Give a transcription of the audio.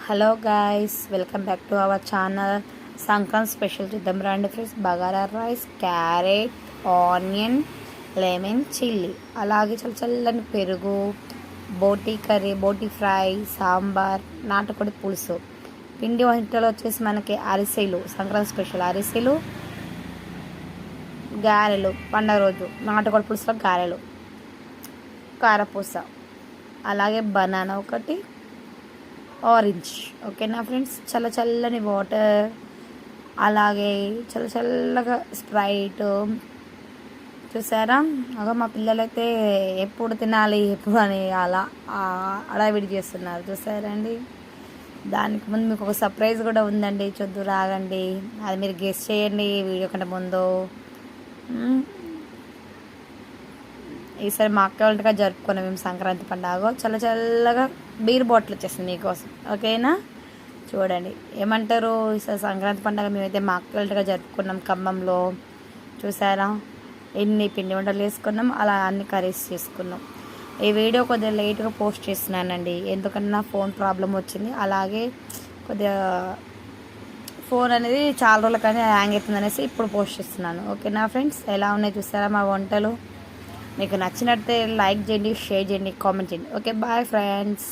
Hello guys, welcome back to our channel. Sankranti special చూద్దాం రండి friends. Bagara rice, carrot, onion, lemon, chilli, అలాగే చల్లని పెరుగు, బోటీ కర్రీ, బోటీ ఫ్రై, సాంబార్, నాటుకోడి పులుసు. పిండి వంటలు వచ్చేసి మనకి అరిసెలు, సంక్రాంతి స్పెషల్ అరిసెలు, గారెలు, పండగ రోజు నాటుకోడి పులుసులో గారెలు, కారపూస, అలాగే బనానా ఒకటి, ఆరెంజ్. ఓకేనా ఫ్రెండ్స్, చల్లని వాటర్, అలాగే చల్లగా స్ప్రైట్. చూసారా, అగ మా పిల్లలైతే ఎప్పుడు తినాలి ఎప్పుడు అని అలా అడావిడి చేస్తున్నారు. చూసారండి, దానికి ముందు మీకు ఒక సర్ప్రైజ్ కూడా ఉందండి. చూద్దు రాగండి, అది మీరు గెస్ చేయండి వీడియో కంటే ముందు. ఈసారి మా అక్క వాళ్ళగా జరుపుకున్నాం మేము సంక్రాంతి పండుగ. చల్లగా బీర్ బాటిల్ వచ్చేసింది మీకోసం. ఓకేనా, చూడండి ఏమంటారు. ఈసారి సంక్రాంతి పండుగ మేమైతే మా అక్క వాళ్ళగా జరుపుకున్నాం ఖమ్మంలో. చూసారా, ఎన్ని పిండి వంటలు వేసుకున్నాం, అలా అన్ని కర్రీస్ చేసుకున్నాం. ఈ వీడియో కొద్దిగా లేట్గా పోస్ట్ చేస్తున్నానండి, ఎందుకంటే నా ఫోన్ ప్రాబ్లం వచ్చింది. అలాగే కొద్దిగా ఫోన్ అనేది చాలా రోజుల కానీ హ్యాంగ్ అవుతుంది అనేసి ఇప్పుడు పోస్ట్ చేస్తున్నాను. ఓకేనా ఫ్రెండ్స్, ఎలా ఉన్నాయి చూసారా మా వంటలు. మీకు నచ్చినట్టే లైక్ చేయండి, షేర్ చేయండి, కామెంట్ చేయండి. Okay, bye friends.